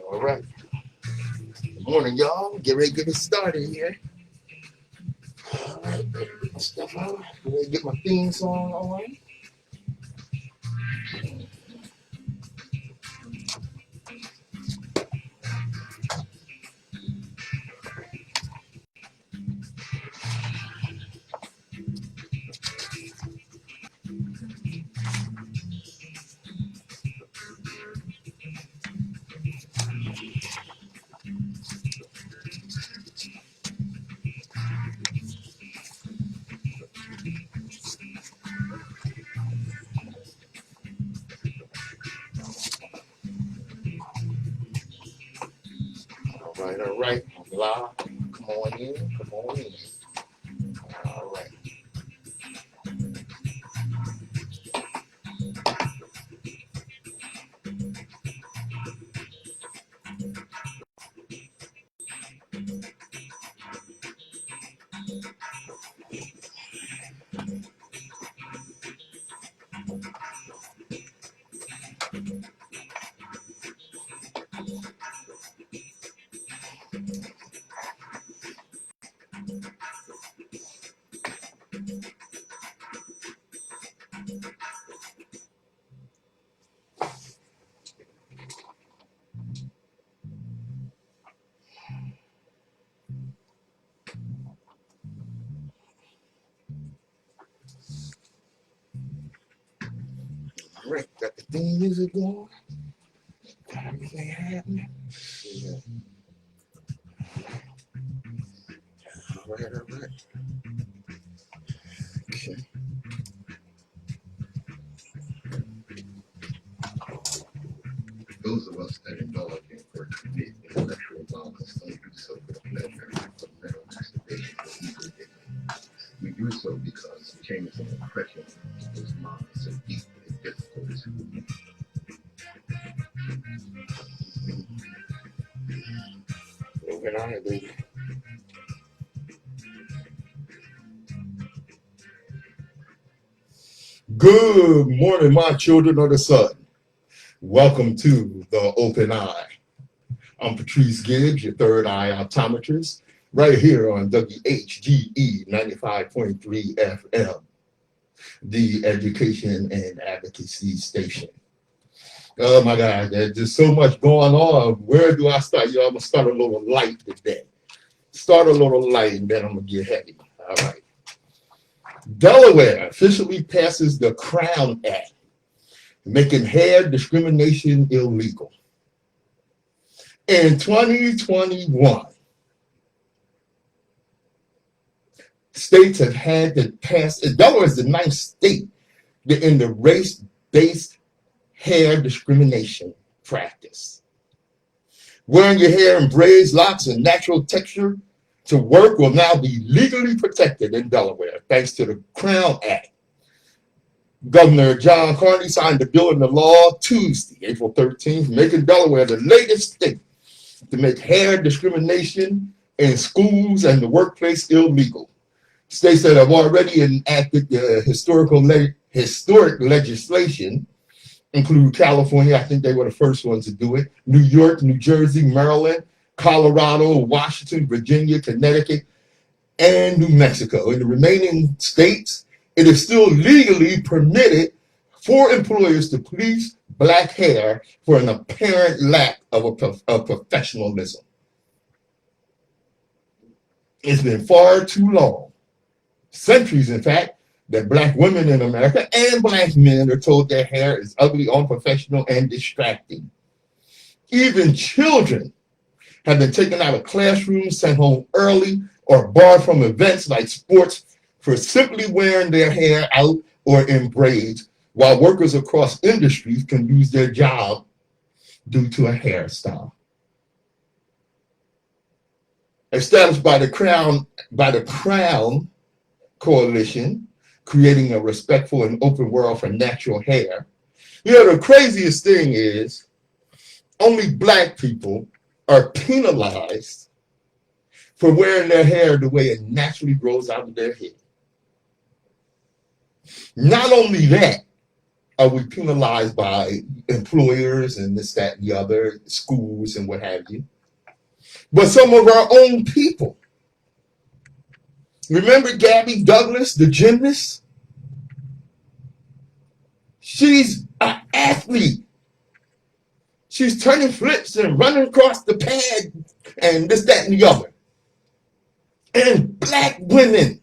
All right. Good morning, y'all. Get ready to get it started here. All right. Get my stuff out. Get ready to get my theme song on. All right. All right. I'm live. Come on in. Come on in. All right. All right. Got the theme music going. Got everything happening. Yeah. All right. All right. Okay. Those of us that indulge in or commit intellectual violence don't do so for the pleasure of mental masturbation or ego digging. We do so because change and oppression is mind so deep and difficult as human. Moving on, baby. Good morning, my children of the sun. Welcome to the Open Eye. I'm Patrice Gibbs, your third eye optometrist, right here on WHGE 95.3 FM, the education and advocacy station. Oh my God, there's just so much going on. Where do I start? I'm gonna start a little light today. Start a little light and then I'm gonna get heavy. All right. Delaware officially passes the Crown Act, making hair discrimination illegal. In 2021, states have had to pass, Delaware is the ninth state that in the race-based hair discrimination practice. Wearing your hair in braids, locks, and natural texture to work will now be legally protected in Delaware, thanks to the Crown Act. Governor John Carney signed the bill into law Tuesday, April 13th, making Delaware the latest state to make hair discrimination in schools and the workplace illegal. States that have already enacted the historic legislation include California. I think they were the first ones to do it. New York, New Jersey, Maryland, Colorado, Washington, Virginia, Connecticut, and New Mexico. In the remaining states, it is still legally permitted for employers to police black hair for an apparent lack of professionalism. It's been far too long, centuries in fact, that black women in America and black men are told their hair is ugly, unprofessional, and distracting. Even children have been taken out of classrooms, sent home early, or barred from events like sports for simply wearing their hair out or in braids, while workers across industries can lose their job due to a hairstyle. Established by the Crown Coalition, creating a respectful and open world for natural hair. You know, the craziest thing is only black people are penalized for wearing their hair the way it naturally grows out of their head. Not only that, are we penalized by employers and this, that, and the other, schools and what have you. But some of our own people. Remember Gabby Douglas, the gymnast? She's an athlete. She's turning flips and running across the pad and this, that, and the other. And black women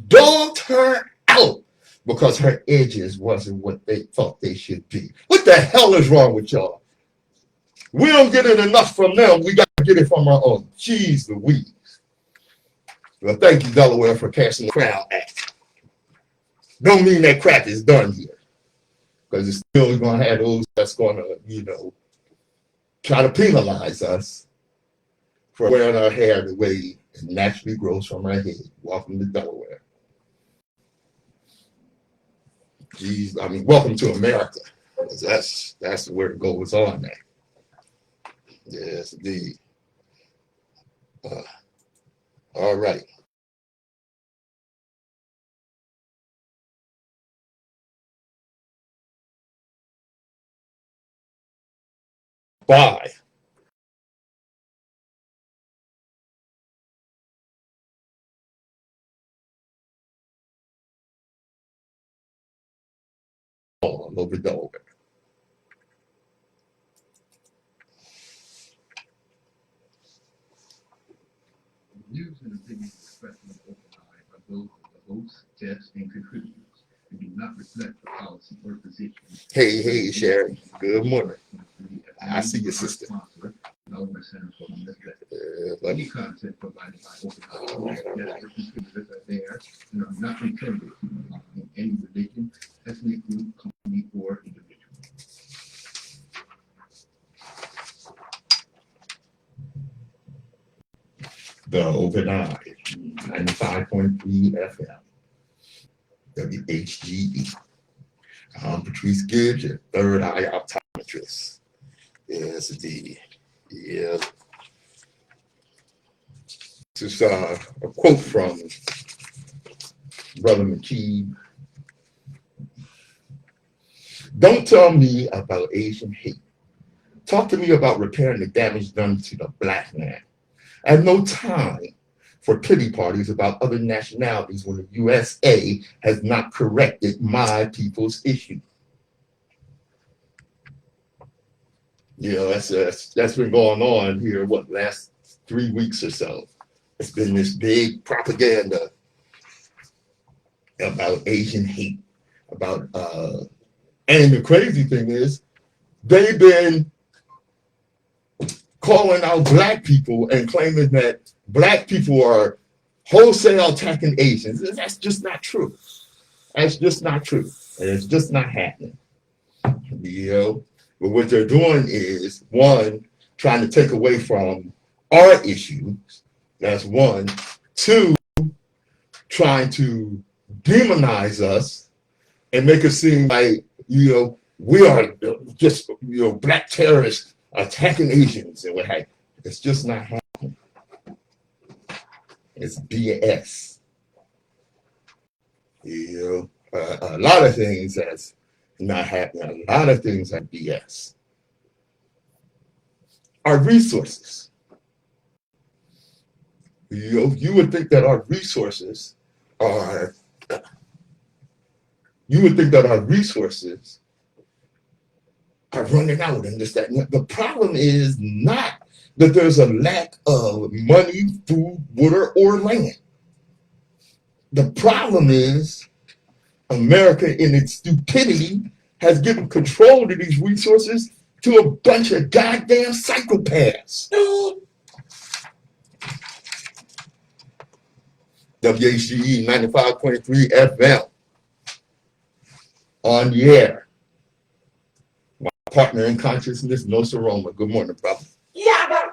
dogged her out because her edges wasn't what they thought they should be. What the hell is wrong with y'all? We don't get it enough from them. We got to get it from our own. Jeez Louise. Well, thank you, Delaware, for passing the Crown Act. Don't mean that crap is done here. Because it's still going to have those that's going to, try to penalize us for wearing our hair the way it naturally grows from our head. Welcome to Delaware. Jeez, welcome to America. That's where it goes on now. Yes, indeed. All right. Bye. Over Delaware. Views and opinions expressed in the open eye are those of the host, guests, and contributors and do not reflect the policy or position. Hey, Sherry. Good morning. I see your sister. Any content provided by open eye, guests or contributors are there and are not intended to belong in any religion, ethnic group, company, or individual. The Open Eye, 95.3 FM, WHGE. I'm Patrice Gibbs, your third eye optometrist. Yes, indeed. Yeah. This is a quote from Brother McKee. Don't tell me about Asian hate. Talk to me about repairing the damage done to the black man. I have no time for pity parties about other nationalities when the USA has not corrected my people's issue. That's been going on here, last 3 weeks or so. It's been this big propaganda about Asian hate, and the crazy thing is, they've been calling out black people and claiming that black people are wholesale attacking Asians. That's just not true. That's just not true. And it's just not happening. But what they're doing is, one, trying to take away from our issues. That's one. Two, trying to demonize us and make us seem like, we are just, black terrorists attacking Asians and what have you. It's just not happening. It's BS. A lot of things that's not happening. A lot of things are BS. Our resources. You would think that our resources are. You would think that our resources are running out and this, that. The problem is not that there's a lack of money, food, water, or land. The problem is America, in its stupidity, has given control to these resources to a bunch of goddamn psychopaths. WHGE 95.3 FM on the air. My partner in consciousness, Nsoromma. Good morning, brother. Yeah,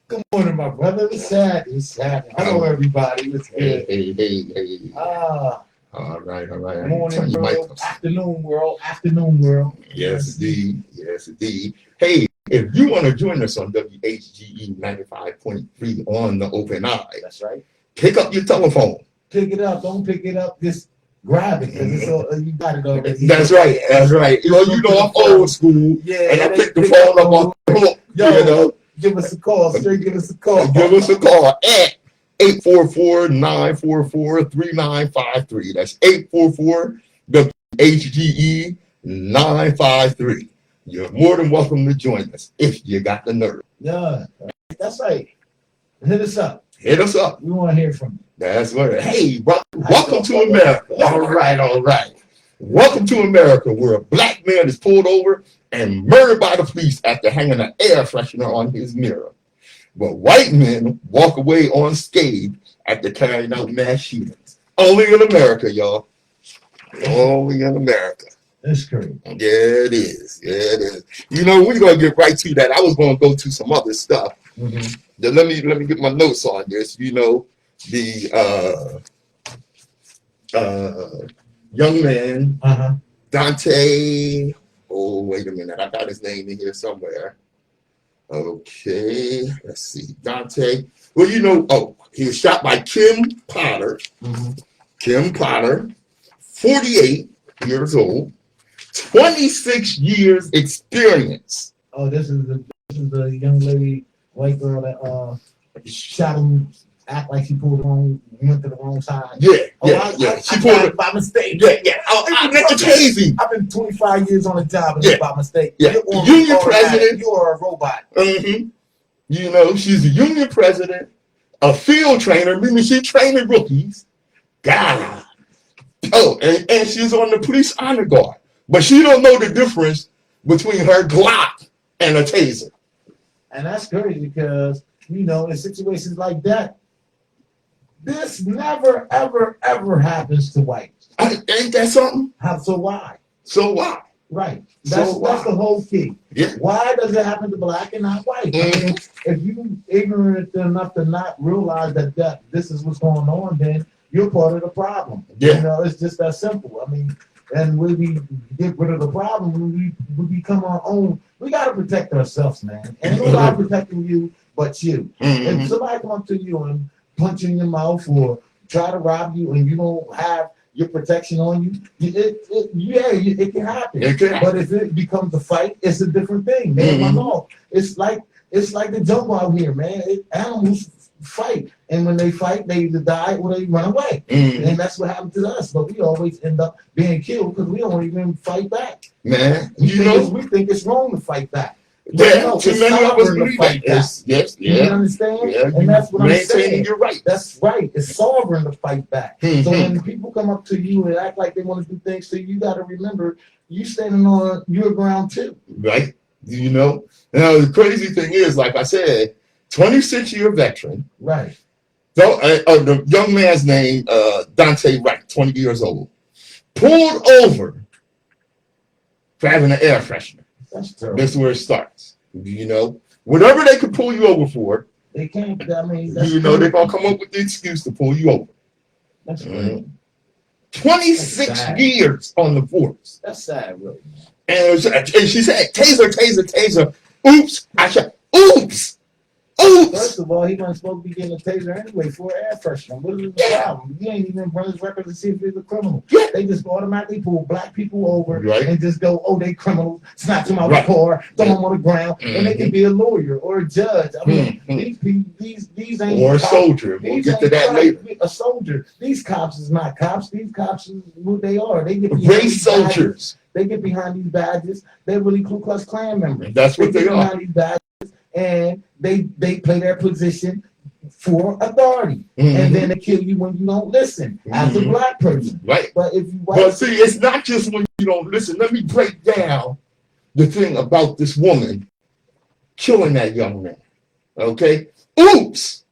good morning, my brother. It's sad. Hello, everybody. It's good. Hey. All right. Morning, world. Afternoon, world. Yes, indeed. Hey, if you want to join us on WHGE 95.3 on the Open Eye, That's right. pick up your telephone. pick it up. Don't pick it up. Just grab it because it's all, you got it already. That's right. That's right. You know, I'm old school, Yeah, and I they pick the pick phone up up off the hook. Yo, You know, give us a call. Straight give us a call. give us a call at 844-944-3953. That's 844-WHGE 953. You're more than welcome to join us if you got the nerve. Yeah, that's right. Hit us up. Hit us up. We want to hear from you. That's right. Hey, welcome to America. All right, all right. Welcome to America, where a black man is pulled over and murdered by the police after hanging an air freshener on his mirror. But white men walk away unscathed after carrying out mass shootings. Only in America, y'all. Only in America. That's crazy. Yeah, it is. Yeah, it is. You know, we're gonna get right to that. I was gonna go to some other stuff. Mm-hmm. Then let me get my notes on this. You know, the young man, Dante. Oh, wait a minute. I got his name in here somewhere. Okay, let's see. Dante. Well, you know, he was shot by Kim Potter. Kim Potter, 48 years old, 26 years experience. Oh, this is the young lady, white girl that shot him, act like she pulled the wrong, went to the wrong side. Yeah. She pulled it by mistake. Yeah. That's crazy. I've been 25 years on the job and by mistake. Yeah. Union president. You are a robot. Mm-hmm. You know, she's a union president, a field trainer, meaning she's training rookies. God. Oh, and she's on the police honor guard. But she don't know the difference between her Glock and a taser. And that's crazy because, you know, in situations like that, this never, ever, ever happens to whites. Ain't that something? So why? So why? Right. That's the whole key. Yeah. Why does it happen to black and not white? I mean, if you ignorant enough to not realize that this is what's going on, then you're part of the problem. Yeah. You know, it's just that simple. I mean, and when we get rid of the problem, when we become our own, we got to protect ourselves, man. And nobody protecting you but you. If somebody come up to you and punch you in your mouth or try to rob you and you don't have your protection on you, it can happen. But if it becomes a fight, it's a different thing. Man, it's like the jungle out here, man. Animals fight, and when they fight, they either die or they run away. And that's what happened to us. But we always end up being killed because we don't even fight back. Man, we think it's wrong to fight back. Yeah, too many of us believe that. Yes. You understand? Yeah, and that's what I'm saying. You're right. That's right. It's sovereign to fight back. So when people come up to you and act like they want to do things to you, you got to remember you standing on your ground too. Right. You know. Now the crazy thing is, like I said, 26-year veteran. Right. So the young man's name, Dante Wright, 20 years old, pulled over for having an air freshener. That's terrible. That's where it starts. You know, whatever they could pull you over for, they can't. I mean, you know, they're gonna come up with the excuse to pull you over. That's right. 26 years on the force. That's sad, really. And she said, "Taser." Oops! I shot. Oops! First of all, he wasn't supposed to be getting a taser anyway for air freshener. What is the problem? He ain't even run his record to see if he's a criminal. Yeah. They just automatically pull black people over and just go, oh, they criminals, snatch them out the car, throw them on the ground, and they can be a lawyer or a judge. I mean, these ain't or a soldier. We'll get to that later. A soldier. These cops is not cops. These cops is who they are. They get race soldiers. They get behind these badges. They're really Ku Klux Klan members. That's what they are. Behind these badges. And they play their position for authority, and then they kill you when you don't listen as a black person. Right. But if you see, it's not just when you don't listen. Let me break down the thing about this woman killing that young man. Okay. Oops.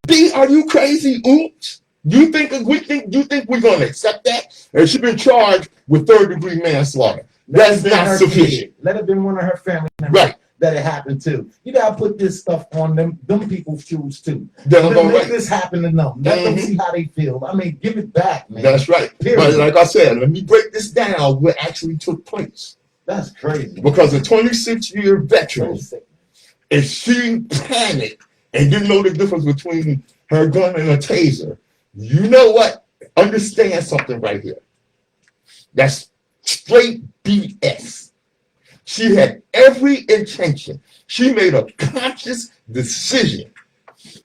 B, are you crazy? Oops. You think we're gonna accept that? And she's been charged with third-degree manslaughter. That's not sufficient. Let it been one of her family members. Right. That it happened to. You gotta put this stuff on them people's shoes too. Make this happen to them. Let them see how they feel. I mean, give it back, man. That's right. Period. But like I said, let me break this down. What actually took place? That's crazy. Because a 26-year veteran, if she panicked and didn't know the difference between her gun and a taser, You know what? Understand something right here. That's straight BS. She had every intention. She made a conscious decision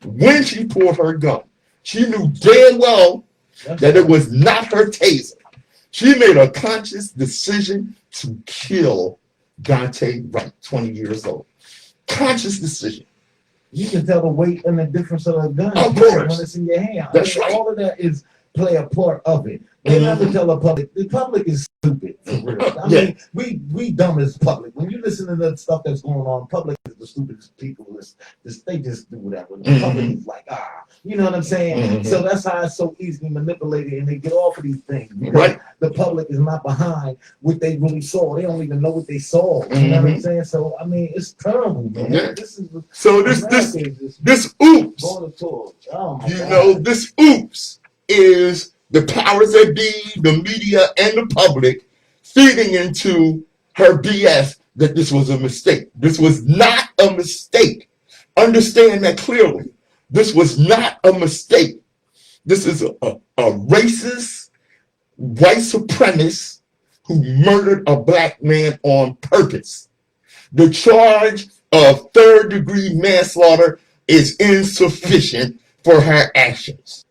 when she pulled her gun. She knew damn well that it was not her taser. She made a conscious decision to kill Dante Wright, 20 years old. Conscious decision. You can tell the weight and the difference of the gun. Of course. When it's in your hand. That's right. All of that is play a part of it. They never tell the public. The public is stupid, for real. I mean, we dumb as public. When you listen to the stuff that's going on, public is the stupidest people. They just do whatever. The public is like, you know what I'm saying? So that's how it's so easily manipulated, and they get off of these things because the public is not behind what they really saw. They don't even know what they saw. You know what I'm saying? So I mean, it's terrible, man. This is so this oops. Oh my you God. know, this oops is the powers that be, the media, and the public feeding into her BS that this was a mistake. This was not a mistake. Understand that clearly. This was not a mistake. This is a racist, white supremacist who murdered a black man on purpose. The charge of third-degree manslaughter is insufficient for her actions.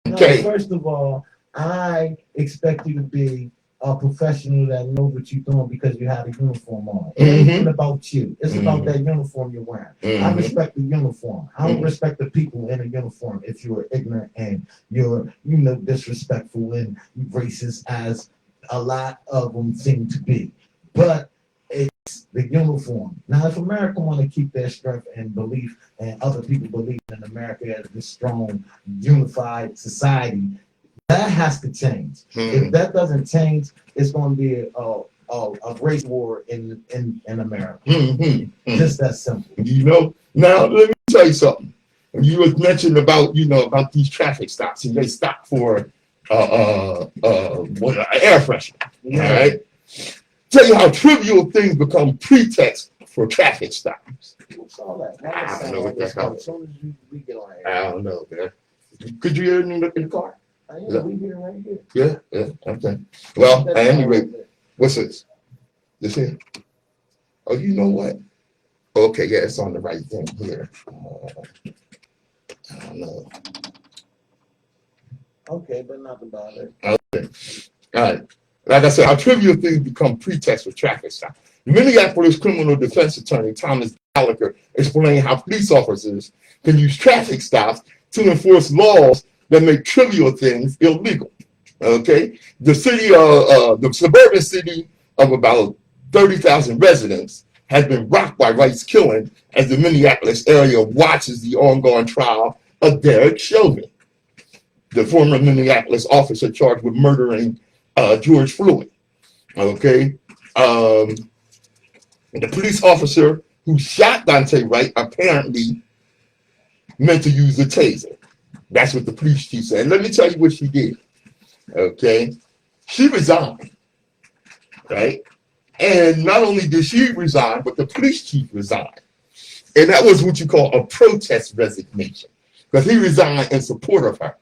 Okay. No, first of all, I expect you to be a professional that knows what you're doing because you have a uniform on. It ain't about you. It's about that uniform you're wearing. I respect the uniform. I don't respect the people in a uniform if you're ignorant and you're, disrespectful and racist as a lot of them seem to be. But it's the uniform. Now, if America want to keep their strength and belief, and other people believe in America as this strong, unified society, that has to change. If that doesn't change, it's going to be a race war in America. Just that simple. You know. Now, let me tell you something. You was mentioned about about these traffic stops, and they stop for air freshener. All right. Tell you how trivial things become pretext for traffic stops. What's all that? I don't know what the hell. As soon as we get on air. I don't know, man. Could you hear me look in the car? Yeah, we here right here. Yeah, okay. Well, at any rate, what's this? This here? Oh, you know what? Okay, yeah, it's on the right thing here. I don't know. Okay, but nothing about it. Okay. All right. Like I said, how trivial things become pretext for traffic stops. Minneapolis criminal defense attorney Thomas Gallagher explained how police officers can use traffic stops to enforce laws that make trivial things illegal. Okay, the suburban city of about 30,000 residents has been rocked by Wright's killing as the Minneapolis area watches the ongoing trial of Derek Chauvin, the former Minneapolis officer charged with murdering George Floyd. Okay, the police officer who shot Dante Wright apparently meant to use a taser. That's what the police chief said. And let me tell you what she did. Okay, she resigned, right? And not only did she resign, but the police chief resigned. And that was what you call a protest resignation, because he resigned in support of her.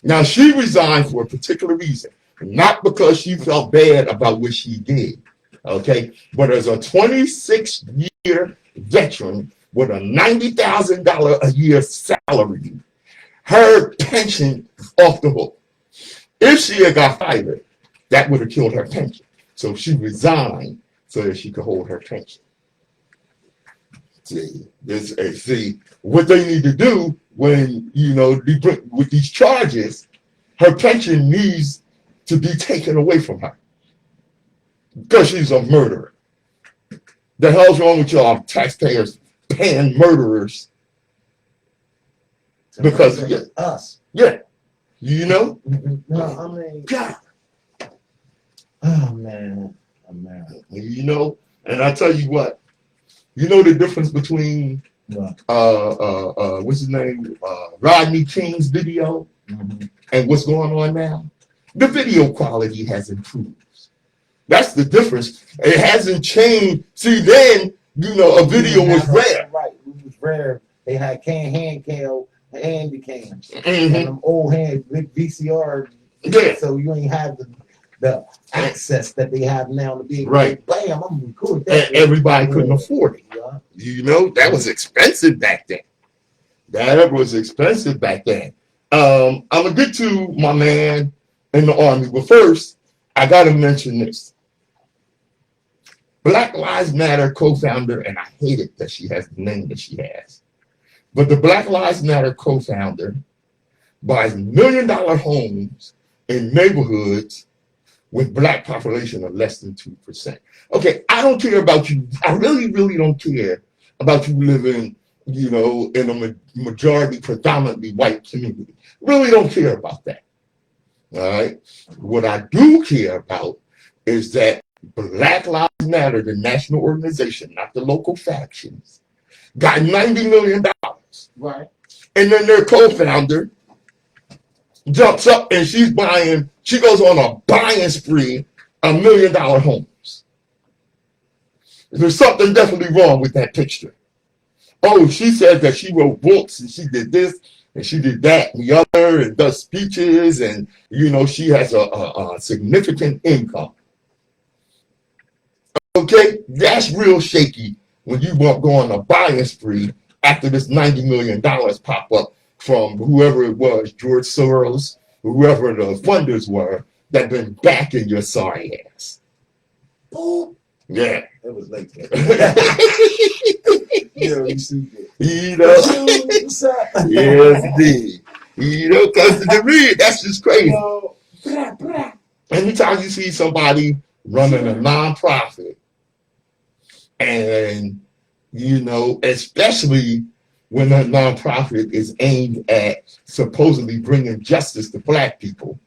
Now, she resigned for a particular reason, not because she felt bad about what she did, okay? But as a 26-year veteran with a $90,000 a year salary, her pension off the hook. If she had got fired, that would have killed her pension. So she resigned so that she could hold her pension. See, what they need to do when, with these charges, her pension needs to be taken away from her because she's a murderer. The hell's wrong with y'all taxpayers paying murderers? Because us. Yeah. No, I mean, God. Oh man, America. And I tell you what, the difference between what's his name, Rodney King's video and what's going on now? The video quality has improved. That's the difference. It hasn't changed. See, then a video was rare. Right, it was rare. They had hand cam handy cams and Mhm. them old hand big VCR. Yeah. So you ain't have the access that they have now to be able Right. to, bam, I'm gonna record And that. everybody couldn't afford it. Yeah. You know, that was expensive back then. That was expensive back then. I'm gonna get to my man in the army, but first, I gotta mention this. Black Lives Matter co-founder, and I hate it that she has the name that she has, but the Black Lives Matter co-founder buys $1 million homes in neighborhoods with black population of less than 2%. Okay, I don't care about you. I really, really don't care about you living, you know, in a majority, predominantly white community. Really don't care about that. All right. What I do care about is that Black Lives Matter, the national organization, not the local factions, got $90 million. Right. And then their co-founder jumps up and she goes on a buying spree of $1 million homes. There's something definitely wrong with that picture. Oh, she said that she wrote books and she did this and she did that and the other and does speeches and, you know, she has a significant income. Okay, that's real shaky when you won't go on a buying spree after this $90 million pop up from whoever it was, George Soros, whoever the funders were that been backing your sorry ass. Boom. Yeah. It was late. Yeah, you stupid. You know, yes, indeed. You know, because to me, that's just crazy. Anytime you see somebody running a nonprofit, and you know, especially when that nonprofit is aimed at supposedly bringing justice to black people,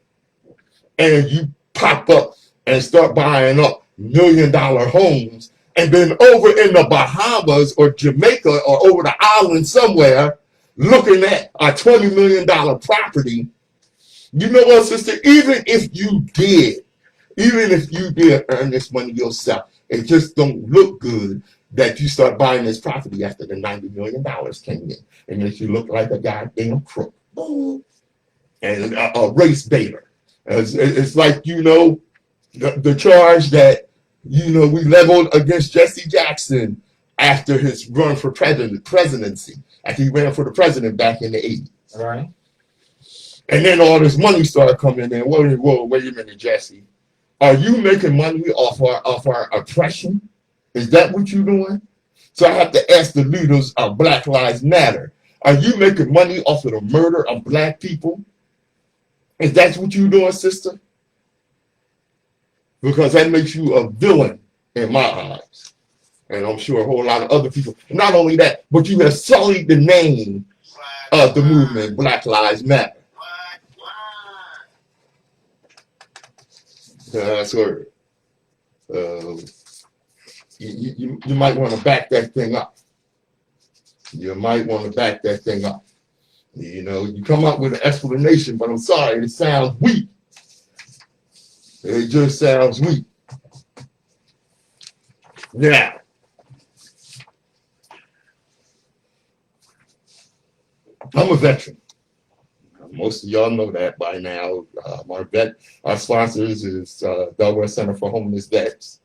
and you pop up and start buying up $1 million homes, and then over in the Bahamas or Jamaica or over the island somewhere, looking at a $20 million property, you know what, sister? Even if you did earn this money yourself, it just don't look good that you start buying this property after the $90 million came in. It makes you look like a goddamn crook and a race baiter. It's like, you know, the charge that, you know, we leveled against Jesse Jackson after his run for presidency, after he ran for the president back in the 80s. All right. And then all this money started coming in. Whoa, wait a minute, Jesse. Are you making money off our oppression? Is that what you're doing? So I have to ask the leaders of Black Lives Matter, are you making money off of the murder of black people? Is that what you're doing, sister? Because that makes you a villain in my eyes. And I'm sure a whole lot of other people. Not only that, but you have sullied the name of the movement Black Lives Matter. That's word. You might want to back that thing up. You might want to back that thing up. You know, you come up with an explanation, but I'm sorry, it sounds weak. It just sounds weak. Now, I'm a veteran. Most of y'all know that by now. Our sponsors is Delaware Center for Homeless Vets.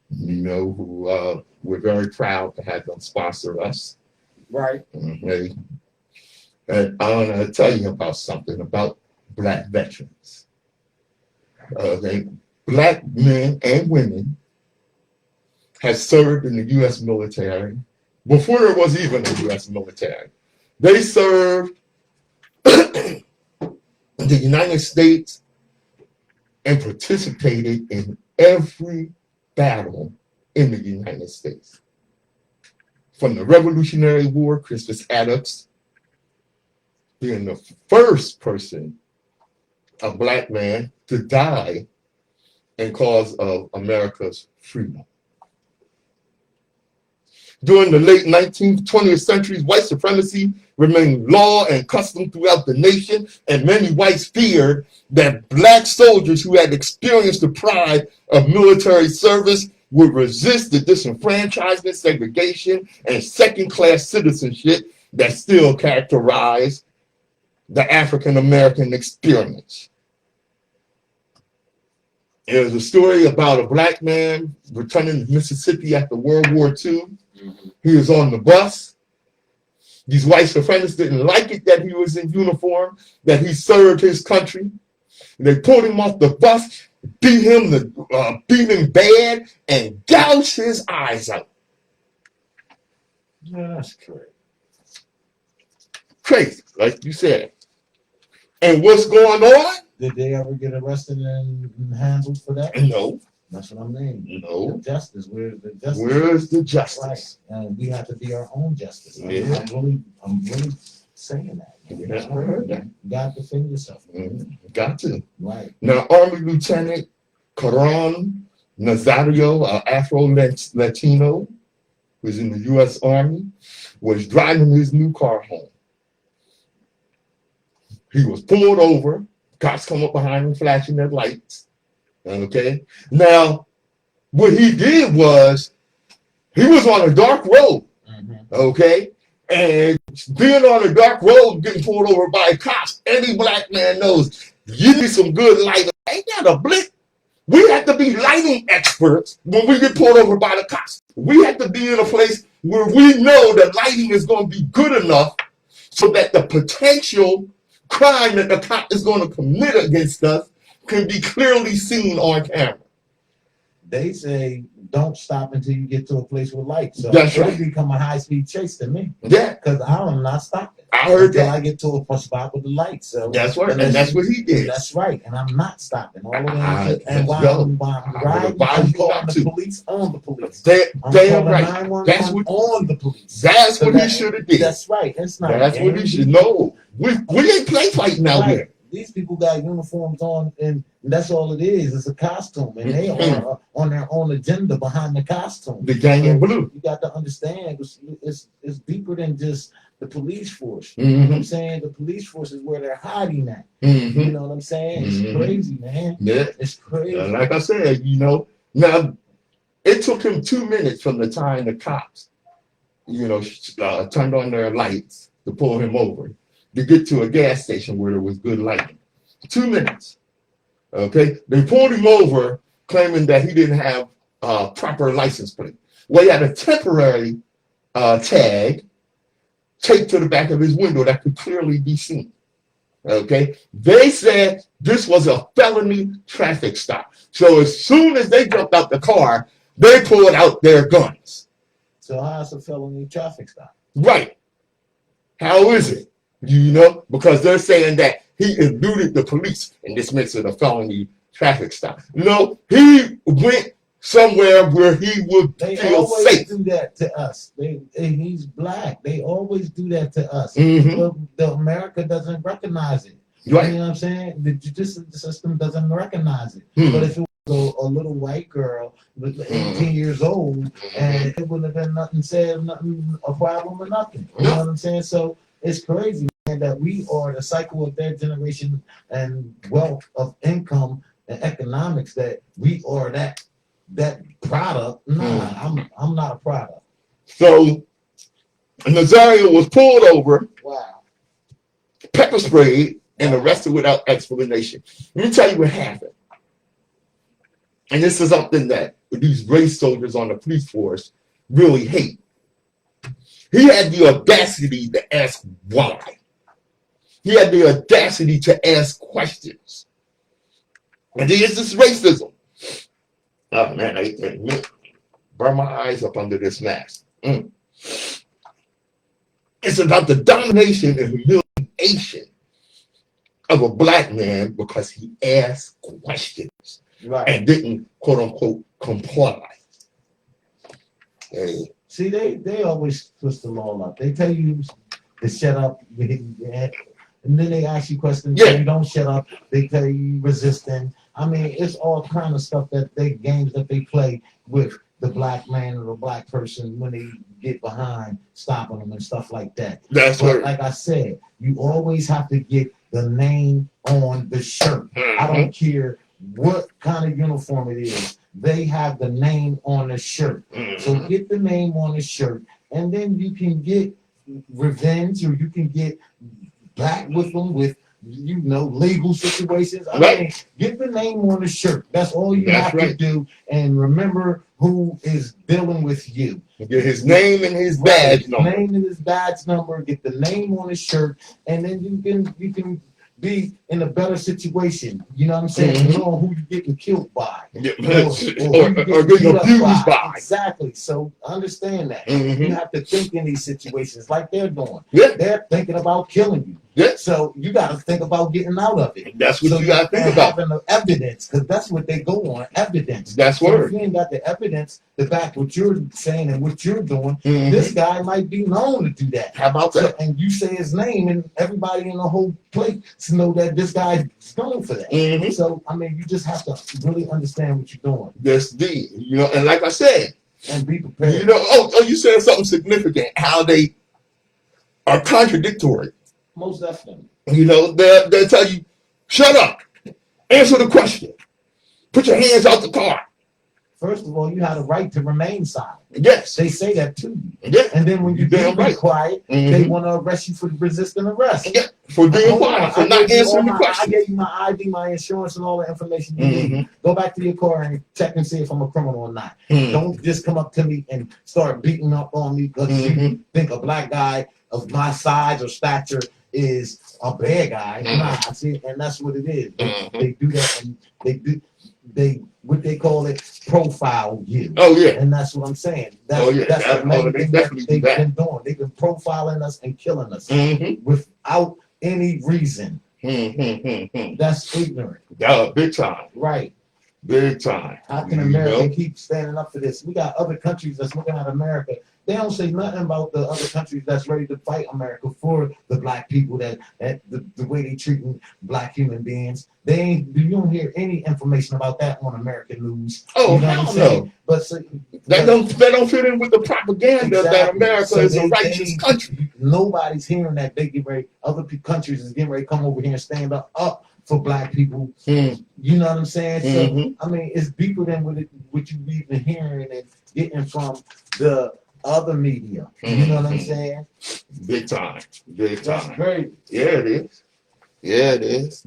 You know, who we're very proud to have them sponsor us. Right. Okay. And I want to tell you about something about black veterans. Okay. Black men and women have served in the U.S. military before there was even a U.S. military. They served in the United States and participated in every battle in the United States. From the Revolutionary War, Crispus Attucks being the first person, a black man, to die in cause of America's freedom. During the late 19th, 20th centuries, white supremacy remained law and custom throughout the nation, and many whites feared that black soldiers who had experienced the pride of military service would resist the disenfranchisement, segregation, and second-class citizenship that still characterize the African American experience. There's a story about a black man returning to Mississippi after World War II. He was on the bus. These white supremacists didn't like it that he was in uniform, that he served his country. They pulled him off the bus, beat him bad, and gouged his eyes out. Yeah, that's crazy. Crazy, like you said. And what's going on? Did they ever get arrested and handled for that? No. That's what I mean. No. The justice. Where's the justice? Where's the justice? Right. And we have to be our own justice. Yeah. I'm really saying that. Yeah, I heard that. You got to defend yourself. Got to. Right. Now, Army Lieutenant Caron Nazario, an Afro-Latino, who's in the U.S. Army, was driving his new car home. He was pulled over. Cops come up behind him, flashing their lights. Okay. Now, what he did was, he was on a dark road. Okay. And being on a dark road, getting pulled over by cops, any black man knows you need some good lighting. Ain't that a blink? We have to be lighting experts when we get pulled over by the cops. We have to be in a place where we know that lighting is going to be good enough so that the potential crime that the cop is going to commit against us can be clearly seen on camera. They say don't stop until you get to a place with lights. So That's it'll right. become a high-speed chase to me. Yeah. Because I'm not stopping. I heard until that. I get to a spot with the lights. So That's right. And that's what he did. That's right. And I'm not stopping. All the way And while I'm riding, I'm calling the police on the police. Damn right. That's what on the police. That's what he should have did. That's right. It's not. That's what he should know. We ain't play fighting out here. These people got uniforms on, and that's all it is. It's a costume, and they are on their own agenda behind the costume. The gang in blue. You got to understand, it's deeper than just the police force. Mm-hmm. You know what I'm saying? The police force is where they're hiding at. Mm-hmm. You know what I'm saying? It's crazy, man. Yeah. It's crazy. Like I said, now it took him 2 minutes from the time the cops, turned on their lights to pull him over to get to a gas station where there was good lighting. 2 minutes. Okay, they pulled him over, claiming that he didn't have proper license plate. Well, he had a temporary tag taped to the back of his window that could clearly be seen. Okay, they said this was a felony traffic stop. So as soon as they jumped out the car, they pulled out their guns. So how's a felony traffic stop? Right. How is it? Because they're saying that he eluded the police, and this makes it a felony traffic stop. No, he went somewhere where he would feel safe. They always do that to us. He's black. They always do that to us. Mm-hmm. But the America doesn't recognize it. Right. You know what I'm saying? The judicial system doesn't recognize it. Mm-hmm. But if it was a little white girl, 18 years old, and it wouldn't have been nothing said, nothing a problem or nothing. You know what I'm saying? So it's crazy, man, that we are the cycle of their generation and wealth of income and economics, that we are that product. Nah, I'm not a product. So Nazario was pulled over, Wow. pepper sprayed, and arrested without explanation. Let me tell you what happened. And this is something that these race soldiers on the police force really hate. He had the audacity to ask why. He had the audacity to ask questions. And there's this racism. Oh man, I burn my eyes up under this mask. It's about the domination and humiliation of a black man because he asked questions, Right. and didn't, quote unquote, comply. Hey. See, they always twist the law up. They tell you to shut up, and then they ask you questions. Yeah. And you don't shut up. They tell you resisting. I mean, it's all kind of stuff games that they play with the black man or the black person when they get behind stopping them and stuff like that. That's But right. like I said, you always have to get the name on the shirt. I don't care what kind of uniform it is. They have the name on the shirt. So get the name on the shirt, and then you can get revenge, or you can get back with them with legal situations. I Right. mean, get the name on the shirt. That's all you That's have to right. do, and remember who is dealing with you. Get his name and his Right. badge number. Name and his badge number. Get the name on his shirt, and then you can be in a better situation. You know what I'm saying? Mhm. Knowing who you're getting killed by, Or who you're getting beat up abused by. Exactly. So understand that. Mhm. You have to think in these situations like they're doing. Yeah. They're thinking about killing you. Yeah. So you got to think about getting out of it. That's what So you got to think and about. having the evidence, because that's what they go on, evidence. That's So if word. you ain't got the evidence to back what you're saying and what you're doing, Mhm. this guy might be known to do that. How about So, that? and you say his name, and everybody in the whole place know that this guy's known for that. Mhm. So, I mean, you just have to really understand what you're doing That's and like I said, and be prepared. you said something significant, how they are contradictory. Most definitely. They'll tell you, shut up, answer the question, put your hands out the car. First of all, you have a right to remain silent. Yes. They say that to you. Yeah. And then when you damn do be right. quiet, Mhm. they want to arrest you for resisting arrest. Yeah. For being Hold quiet, on, for I not gave you answering the I question. gave you my ID, my insurance, and all the information you need. Mhm. Go back to your car and check and see if I'm a criminal or not. Mhm. Don't just come up to me and start beating up on me because you Mhm. think a black guy of my size or stature is a bad guy. Mhm. Nah, I see, and that's what it is. Mhm. They do that, and they what they call it, profile you. Oh yeah. And that's what I'm saying. That's, Oh, yeah. that's the main They thing definitely do they've that. been doing. They've been profiling us and killing us Mhm. without any reason. Mhm. That's ignorant. Yeah, big time. Right. Big time. How can America keep standing up for this? We got other countries that's looking at America. They don't say nothing about the other countries that's ready to fight America for the black people, that the way they treating black human beings. You don't hear any information about that on American news. Oh, you know what I'm hell saying? no. But so, That don't fit in with the propaganda that Exactly. America So is a righteous country. Nobody's hearing that they get ready. Other countries is getting ready to come over here and stand up for black people. Mm. You know what I'm saying? Mhm. So I mean, it's deeper than what you even hearing and getting from the other media. You know what I'm Mhm. saying? Big time. Big That's time. great. Yeah, it is. Yeah, it is.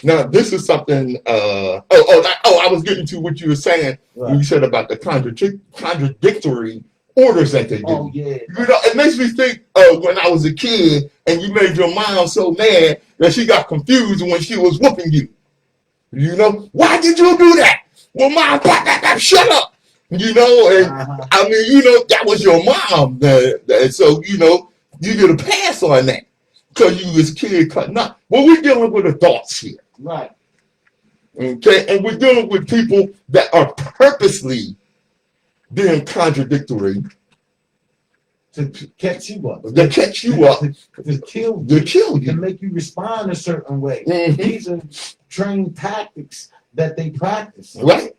Now this is something. I was getting to what you were saying when you said about the contradictory orders that they do. Oh yeah. It makes me think of when I was a kid and you made your mom so mad that she got confused when she was whooping you. Why did you do that? Well, mom, shut up. And I mean, that was your mom. So, you get a pass on that because you was a kid cutting up. Well, we're dealing with adults here. Right. Okay. And we're dealing with people that are purposely being contradictory To catch you up. to catch you up, To kill to you. kill To you. make you respond a certain way. Mhm. These are trained tactics that they practice. Right.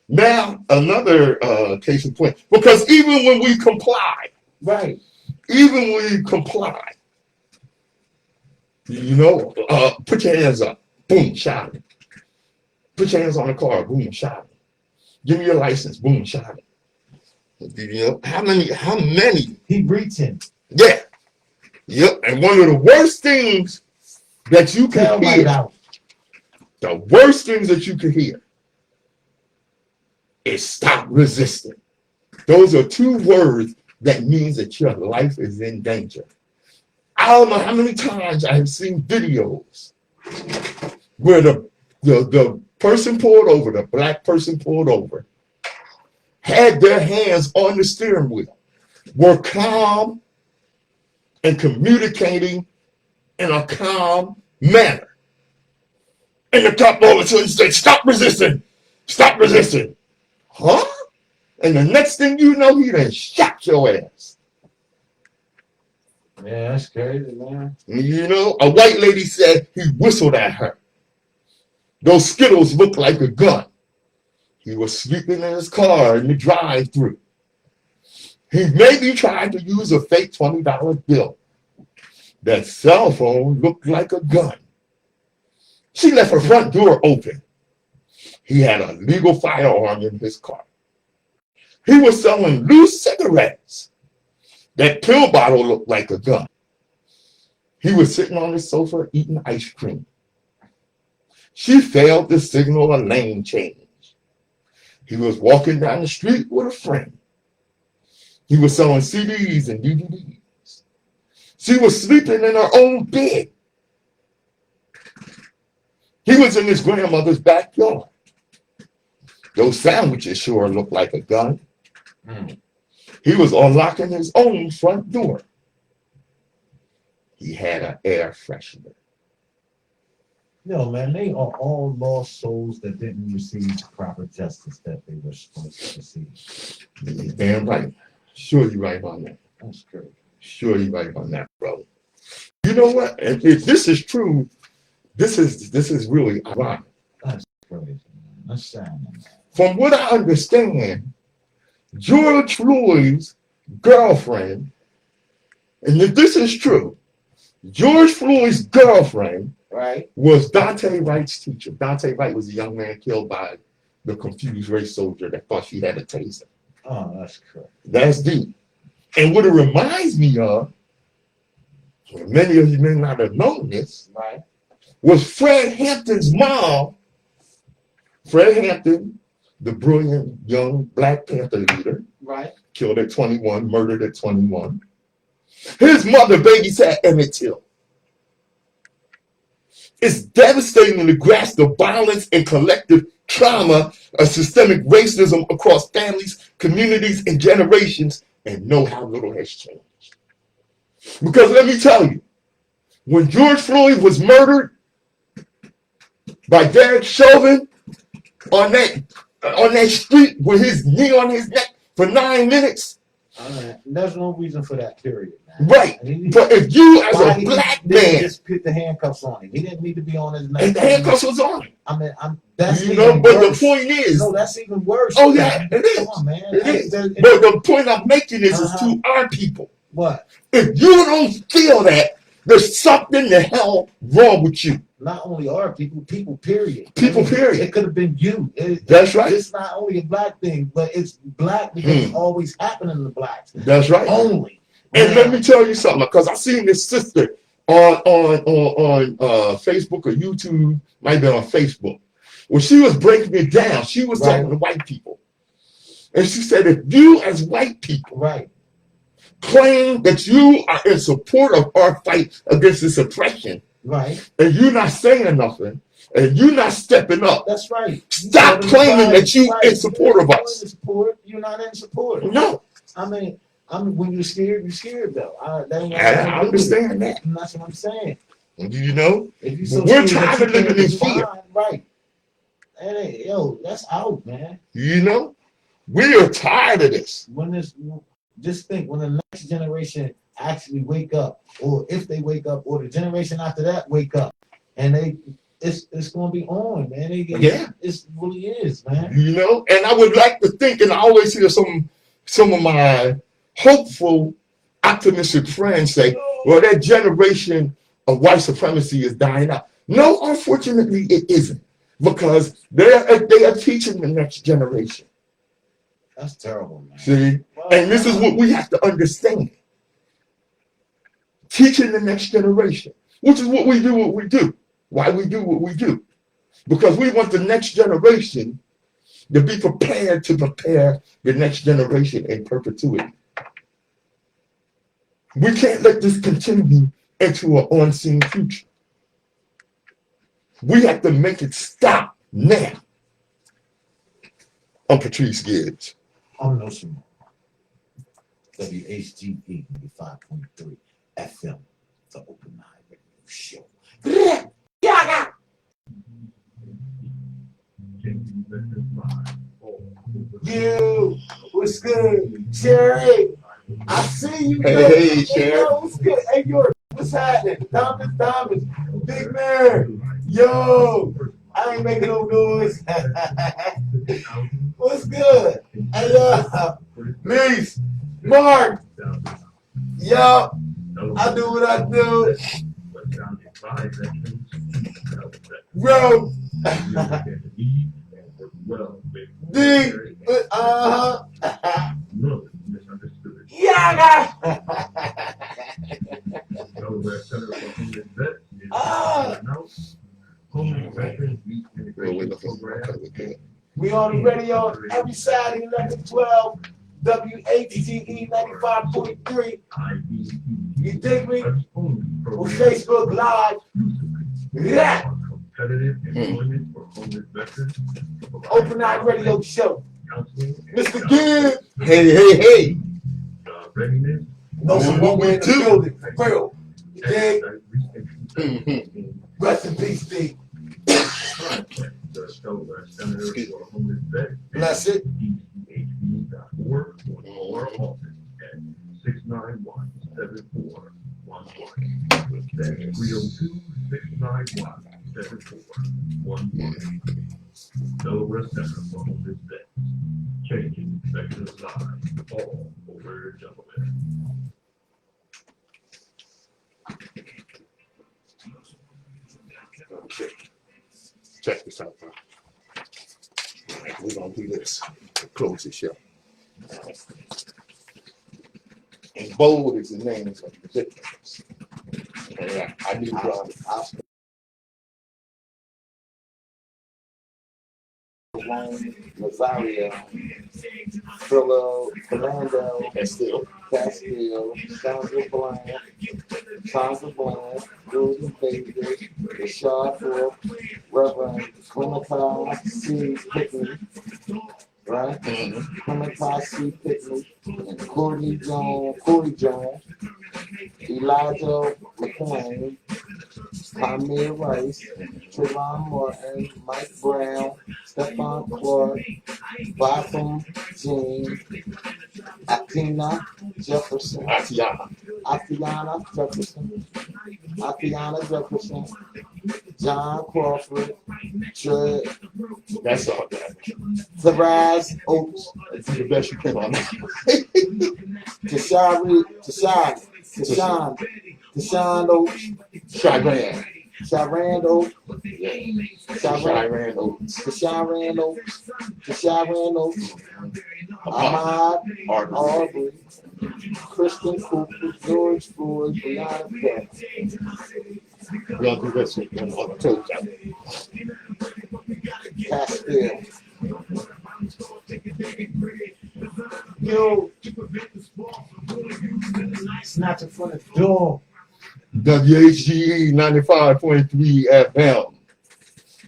Now another case in point, because even when we comply, Right. put your hands up, boom, shot it. Put your hands on the car, boom, shot it. Give me your license, boom, shot it. How many? He reaching. Yeah. Yep. And one of the worst things that you can Tail light hear, out. the worst things that you can hear is stop resisting. Those are two words that means that your life is in danger. I don't know how many times I have seen videos where the person pulled over, the black person pulled over, had their hands on the steering wheel, were calm and communicating in a calm manner. And the cop all of a sudden said, stop resisting, stop resisting. Huh? And the next thing you know, he done shot your ass. Yeah, that's crazy, man. A white lady said he whistled at her. Those Skittles looked like a gun. He was sleeping in his car in the drive-thru. He maybe tried to use a fake $20 bill. That cell phone looked like a gun. She left her front door open. He had a legal firearm in his car. He was selling loose cigarettes. That pill bottle looked like a gun. He was sitting on the sofa eating ice cream. She failed to signal a lane change. He was walking down the street with a friend. He was selling CDs and DVDs. She was sleeping in her own bed. He was in his grandmother's backyard. Those sandwiches sure looked like a gun. He was unlocking his own front door. He had an air freshener. Yo, man, they are all lost souls that didn't receive proper justice that they were supposed to receive. You're damn right. Sure you're right on that. That's crazy. Sure you're right on that, brother. You know what? If this is true, this is really ironic. That's crazy, man. That's sad, man. From what I understand, George Floyd's girlfriend, and if this is true, George Floyd's girlfriend, right, was Dante Wright's teacher. Dante Wright was a young man killed by the confused race soldier that thought she had a taser. Oh, that's correct. That's deep. And what it reminds me of, many of you may not have known this, right, was Fred Hampton's mom. Fred Hampton, the brilliant young Black Panther leader, right, killed at 21, murdered at 21. His mother babysat Emmett Till. It's devastating to grasp the violence and collective trauma of systemic racism across families, communities, and generations, and know how little has changed. Because let me tell you, when George Floyd was murdered by Derek Chauvin on that street with his knee on his neck for 9 minutes. There's no reason for that, period, man. Right. But if you as a black man just put the handcuffs on him, he didn't need to be on his neck. And the handcuffs was on him. I mean, that's you know, but worse. The point is, no, that's even worse. Oh yeah, it is. Come on, man. It is. But the point I'm making is to our people. What? If you don't feel that, there's something the hell wrong with you. Not only our people, period. People, period. It could have been you. That's right. It's not only a black thing, but it's black because it's always happening to blacks. That's right. Only. And let me tell you something, because I seen this sister on Facebook or YouTube, might be on Facebook, where she was breaking it down. She was talking to white people. And she said, if you as white people claim that you are in support of our fight against this oppression, and you're not saying nothing, and you're not stepping up. That's right. Stop claiming that you in support of us. You're not in support. No. I mean, when you're scared though. I understand that. And that's what I'm saying. You know, if you so we're tired of living in fear. Right. Hey, yo, that's out, man. You know, we are tired of this. Just think when the next generation actually wake up, or if they wake up, or the generation after that wake up, and it's gonna be on, man. It really is, man. You know, and I would like to think, and I always hear some of my hopeful, optimistic friends say, well, that generation of white supremacy is dying out. No, unfortunately, it isn't, because they are teaching the next generation. That's terrible, man. See? And this is what we have to understand. Teaching the next generation, which is what we do. Why we do what we do. Because we want the next generation to be prepared to prepare the next generation in perpetuity. We can't let this continue into an unseen future. We have to make it stop now. I'm Patrice Gibbs. I'm Nsoromma. WHGE 5.3 FM, the Open Mind Radio Show. You, what's good? Sherry, I see you. Hey, Sherry. What's good? Hey, what's happening? Thomas, big man. Yo, I ain't making no noise. What's good? Hey, Niece, Mark. Yo, I do what I do. Bro. D. Yeah. every Saturday, 11-12, WHGE 95.3. You dig me? On Facebook Live. Yeah. Open Night Radio Show. Mr. Gibbs. Hey. Nsoromma in the building. For real. You dig? Rest in peace, D. Bless it. 302-691-7411. Delaware Center for Homeless Vets. Changing veterans' lives all over Delaware. Okay. Check this out, bro. We're gonna do this. Close this show. And bold is the names of the victims. And I need Rosario, Fernando, Castile, Sandra Bland, Julian Davis, Rashad Ford, Reverend Clementine C. Pickney, right? Clementine C. Pickney, and Corey Jones, Elijah McClain, Tamir Rice, Trevon Martin, Mike Brown, Stephon Clark, Botham Jean, Atiana Jefferson, John Crawford, that's all that. Taraz Oates, That's the best you can on that. Tashawn Oates, Sharon Oates, Ahmad Arbery, Kristen Cooper, George Floyd, Brianna Peck. We'll do this on the toes out. Castile. Yo, snatch it from the door. WHGE 95.3 FM.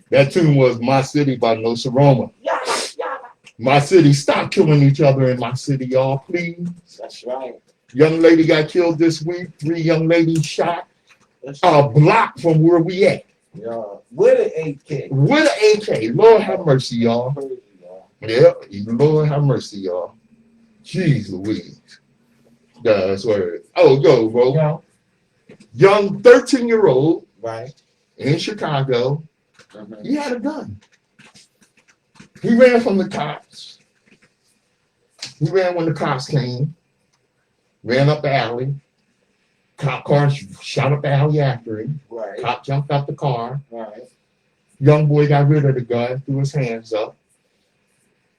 That tune was My City by Nsoromma. My city, stop killing each other in my city, y'all, please. That's right. Young lady got killed this week. 3 young ladies shot a block from where we at. Yeah. With an AK. With an AK. Lord have mercy, y'all. Yeah, Lord have mercy, y'all. Jeez Louise. That's word. Oh, go, bro. Yeah. Young 13-year-old, Right. in Chicago, he had a gun. He ran from the cops. He ran when the cops came. Ran up the alley. Cop car shot up the alley after him. Right. Cop jumped out the car. Right. Young boy got rid of the gun, threw his hands up.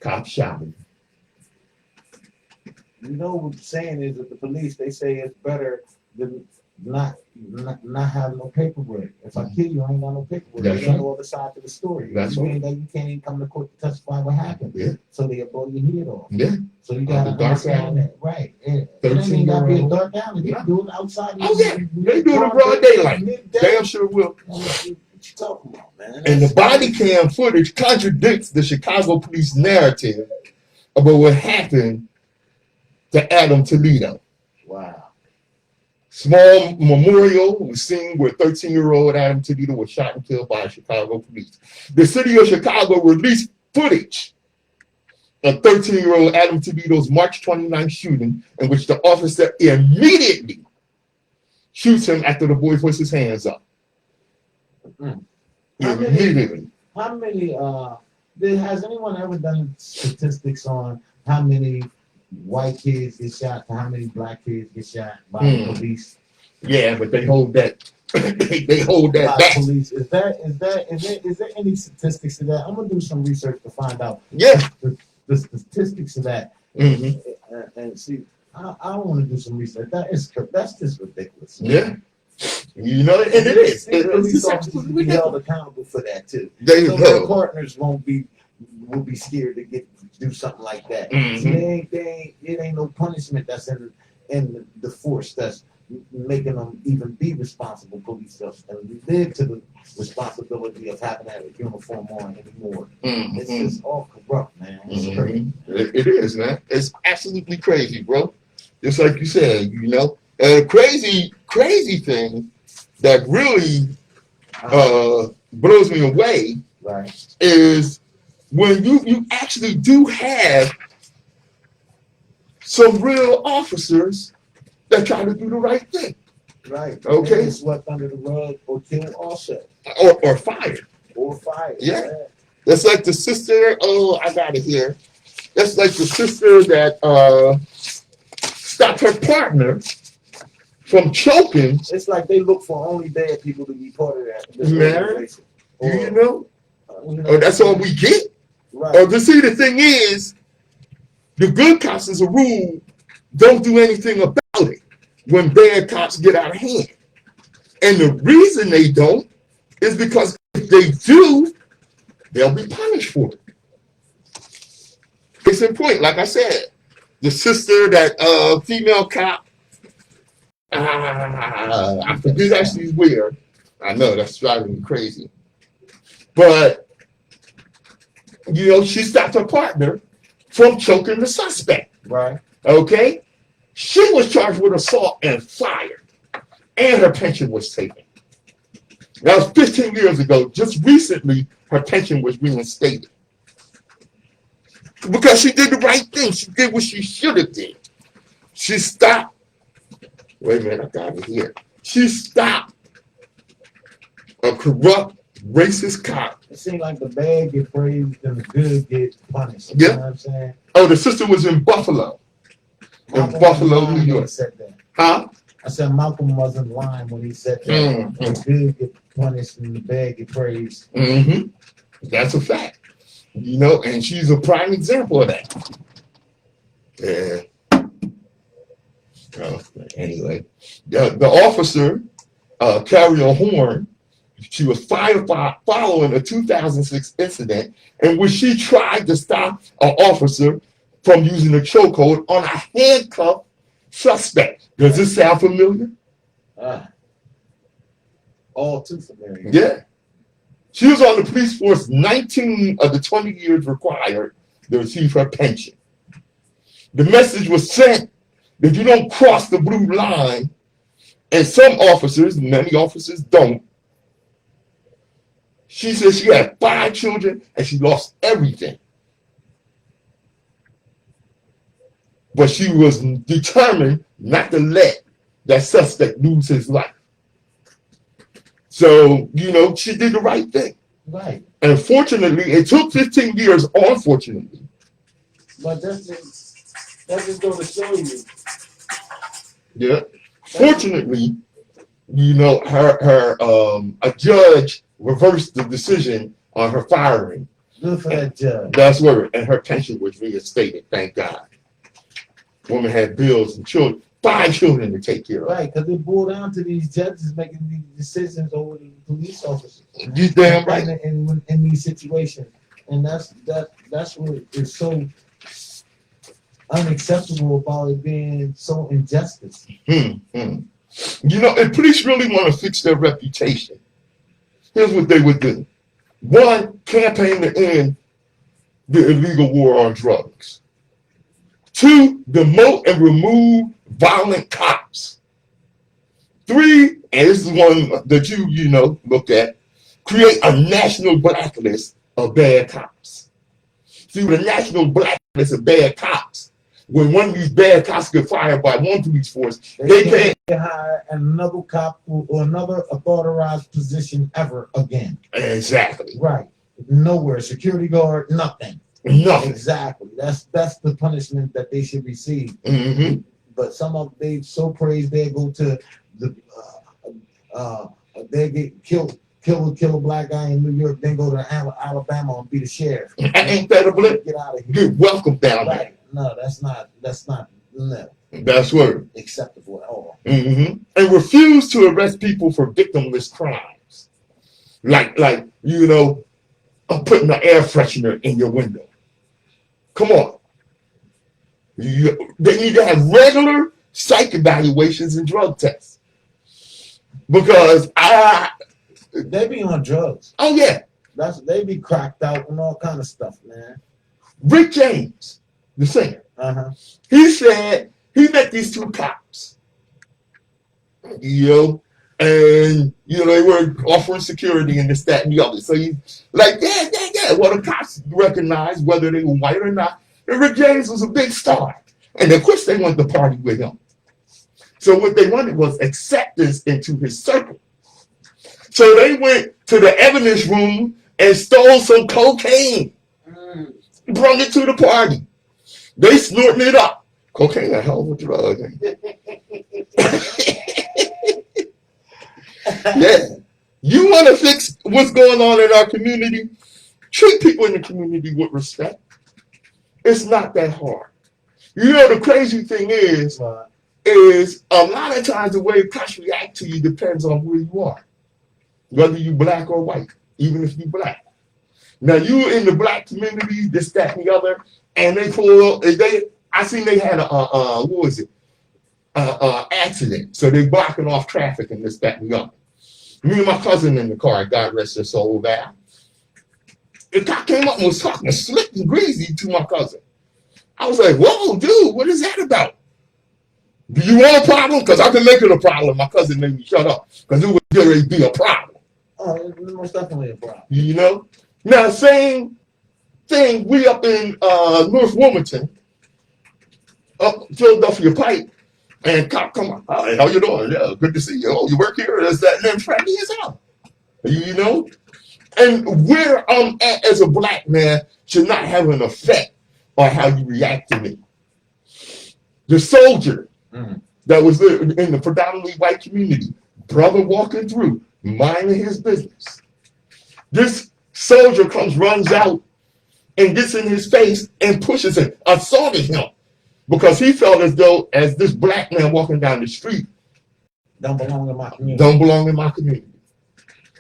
Cop shot him. You know what the saying is that the police, they say it's better than not have no paperwork. If I kill you, I ain't got no paperwork. That's There's right. no other side to the story. That's you right. ain't that you can't even come to court to testify what happened. Yeah. So they'll blow your head off. Yeah. So you gotta The dark understand alley. that. Right. Yeah. It ain't even gotta be a dark alley. They Yeah. do it outside. Oh, yeah. They do it in broad daylight. Midday. Damn sure will. What you talking about, man? And the body cam footage contradicts the Chicago police narrative about what happened to Adam Toledo. Wow. Small memorial was seen where 13-year-old Adam Toledo was shot and killed by Chicago police. The city of Chicago released footage of 13-year-old Adam Toledo's March 29th shooting, in which the officer immediately shoots him after the boy puts his hands up. Immediately. How many has anyone ever done statistics on how many white kids get shot to how many black kids get shot by the police? Yeah, but they hold that. they hold that By back. police. Is there any statistics to that? I'm gonna do some research to find out Yeah. the statistics of that. And see, I want to do some research. That's just ridiculous. Yeah. You know, and it is. Police officers be held accountable for that too. There you So their go. partners will be scared to get do something like that. Mhm. See, it ain't no punishment that's in the force that's making them even be responsible police officers and live to the responsibility of having that uniform on anymore. It's Mhm. just all corrupt, man. It's crazy. It is, man. It's absolutely crazy, bro. Just like you said, you know. And the crazy thing that really blows me away Right. is when you actually do have some real officers that try to do the right thing. Right. Okay. It's swept under the rug or killed also. Or fired. Or fired. Yeah. That's like the sister, oh, I got it here. That's like the sister that stopped her partner from choking. It's like they look for only bad people to be part of that. Man, you know? You know, Oh, that's all we get? right. Oh, to see, the thing is, the good cops, as a rule, don't do anything about it when bad cops get out of hand. And the reason they don't is because if they do, they'll be punished for it. Case in point, like I said, the sister, that female cop, I forget actually where. I know, that's driving me crazy. But, you know, she stopped her partner from choking the suspect. Right. Okay? She was charged with assault and fired. And her pension was taken. That was 15 years ago. Just recently, her pension was reinstated. Because she did the right thing. She did what she should have did. She stopped. Wait a minute, I got it here. She stopped a corrupt, racist cop. It seems like the bad get praised and the good get punished. You Yeah. know what I'm saying? Oh, the sister was in Buffalo. Malcolm Buffalo, wasn't New lying when York. he said that. Huh? I said Malcolm wasn't lying when he said that. The good get punished and the bad get praised. Mm-hmm. That's a fact. You know, and she's a prime example of that. Yeah. Oh, anyway, the officer, Carrier Horn, she was fired following a 2006 incident in which she tried to stop an officer from using a chokehold on a handcuffed suspect. Does this sound familiar? All too familiar. Yeah. She was on the police force 19 of the 20 years required to receive her pension. The message was sent that you don't cross the blue line, and some officers, many officers don't. She said she had 5 children and she lost everything. But she was determined not to let that suspect lose his life. So, you know, she did the right thing. Right. And fortunately, it took 15 years, unfortunately. But that's just going to show you. Yeah. Fortunately, you know, a judge reversed the decision on her firing. Good for that judge. That's where, and her pension was reinstated, thank God. Woman had bills and children, 5 children to take care of. Right, because it boiled down to these judges making these decisions over the police officers. You damn right. In these situations. And that's what is so unacceptable about it being so injustice. You know, if police really want to fix their reputation, here's what they would do. 1, campaign to end the illegal war on drugs. 2, demote and remove violent cops. 3, and this is one that you know, look at, create a national blacklist of bad cops. See, with a national blacklist of bad cops, when one of these bad cops get fired by one police force, they can't hire another cop or another authorized position ever again. Exactly. Right. Nowhere. Security guard, nothing. Nothing. Exactly. That's the punishment that they should receive. Mm-hmm. But some of they so praised they go to the they get kill a black guy in New York, then go to Alabama and be the sheriff. Ain't that a blip? Get out of here. Get welcome down there. Right. No, that's not no. That's what Acceptable at all. Mm-hmm. And refuse to arrest people for victimless crimes. Like you know, putting an air freshener in your window. Come on. They need to have regular psych evaluations and drug tests. Because they be on drugs. Oh yeah. They be cracked out and all kind of stuff, man. Rick James, the singer, Uh-huh. he said he met these two cops. And they were offering security and this, that, and the other. So he's like, yeah. Well, the cops recognized whether they were white or not. And Rick James was a big star. And of course they wanted to party with him. So what they wanted was acceptance into his circle. So they went to the evidence room and stole some cocaine. Brought it to the party. They snorting it up. Cocaine a hell of a drug. Yeah. You want to fix what's going on in our community? Treat people in the community with respect. It's not that hard. The crazy thing is a lot of times the way cops react to you depends on where you are. Whether you black or white, even if you black. Now you in the black community, this, that, and the other, and I seen they had accident. So they blocking off traffic and this, that, and the other. Me and my cousin in the car, God rest his soul, there. The cop came up and was talking slick and greasy to my cousin. I was like, whoa, dude, what is that about? Do you want a problem? Because I can make it a problem. My cousin made me shut up because it would really be a problem. Oh, it's most definitely a problem. Now, same thing, we up in North Wilmington, up Philadelphia Pike, and cop come up. Hi, how you doing? Yeah, good to see you. Oh, you work here? Is that? And then friendly as hell. And where I'm at as a black man should not have an effect on how you react to me. The soldier that was in the predominantly white community, brother walking through, minding his business. This soldier runs out and gets in his face and pushes him, assaulted him, because he felt as though, as this black man walking down the street, don't belong in my community.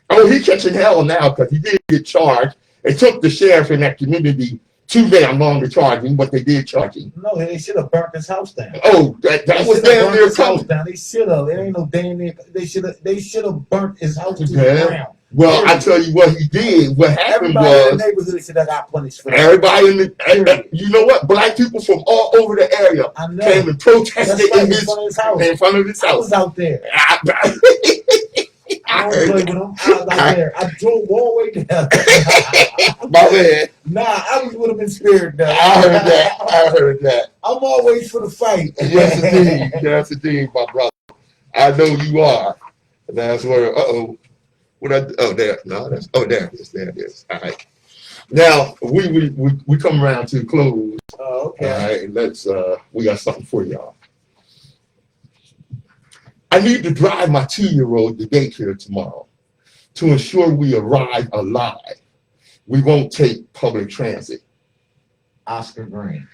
Oh, he catching hell now because he did get charged. It took the sheriff in that community too damn long to charge him, but they did charge him. No, they should have burnt his house down. Oh, that was damn near coming. They should have. It ain't no damn near. They should have burnt his house to the ground. Well, I tell you what he did. What happened everybody was in the neighborhood should have got punished for that. Everybody in the, you know what? Black people from all over the area came and protested in front of his house. I was out there. I was play with him. I was out there. I drove all the way down. My man. Nah, I was with him in spirit, though. I heard that. I'm always for the fight. Yes, indeed. Yes, indeed, my brother. I know you are. That's where, there. No, there it is. There it is. All right. Now, we come around to close. Oh, okay. All right. Let's, we got something for y'all. I need to drive my 2-year-old to daycare tomorrow to ensure we arrive alive. We won't take public transit. Oscar Green.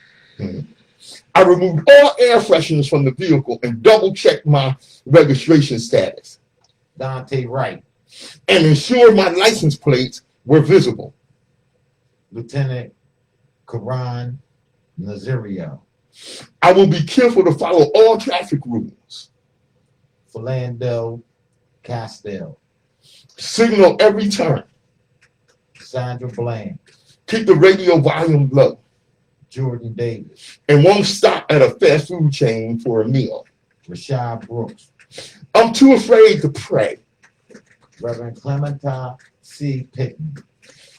I removed all air fresheners from the vehicle and double-checked my registration status. Dante Wright. And ensured my license plates were visible. Lieutenant Karan Nazario. I will be careful to follow all traffic rules. Philando Castile. Signal every turn. Sandra Bland. Keep the radio volume low. Jordan Davis. And won't stop at a fast food chain for a meal. Rashad Brooks. I'm too afraid to pray. Reverend Clementine C. Pittman.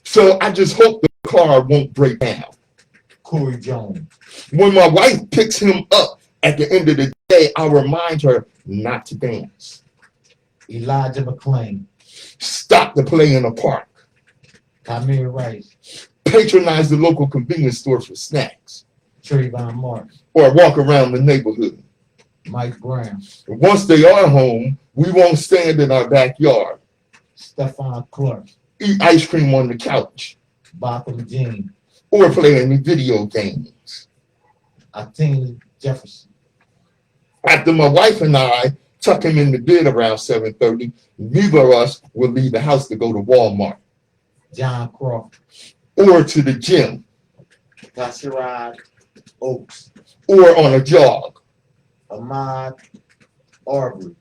So I just hope the car won't break down. Corey Jones. When my wife picks him up at the end of the day, I'll remind her not to dance. Elijah McClain. Stop the play in the park. Kamir Rice. Patronize the local convenience store for snacks. Trayvon Martin. Or walk around the neighborhood. Mike Brown. Once they are home, we won't stand in our backyard. Stephon Clark. Eat ice cream on the couch. Botham Jean. Or play any video games. Atina Jefferson. After my wife and I tuck him in the bed around 7:30, neither of us will leave the house to go to Walmart. John Crawford. Or to the gym. Kasirad Oaks, or on a jog. Ahmad Arbery,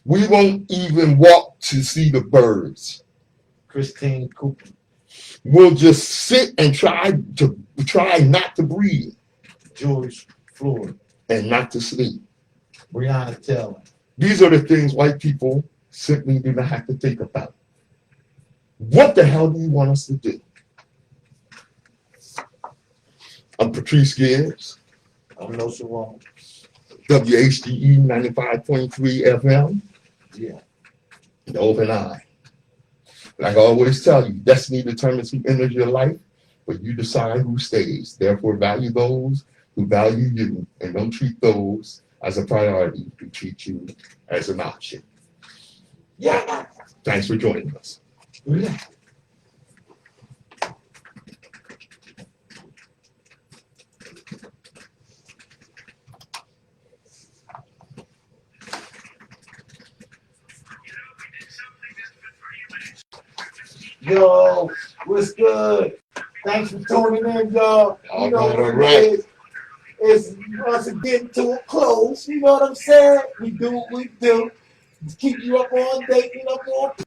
We won't even walk to see the birds. Christine Cooper, We'll just sit and try not to breathe George Floyd, and not to sleep. Breonna Taylor. These are the things white people simply do not have to think about. What the hell do you want us to do? I'm Patrice Gibbs, I'm Nsoromma. WHGE 95.3 FM, Yeah. the open eye. Like I always tell you, destiny determines who enters your life, but you decide who stays. Therefore, value those who value you, and don't treat those as a priority who treat you as an option. Yeah. Thanks for joining us. Yeah. Yo, what's good? Thanks for tuning in, y'all. You know what it is. It's once again to a close. You know what I'm saying? We do what we do. Keep you up all day, you know,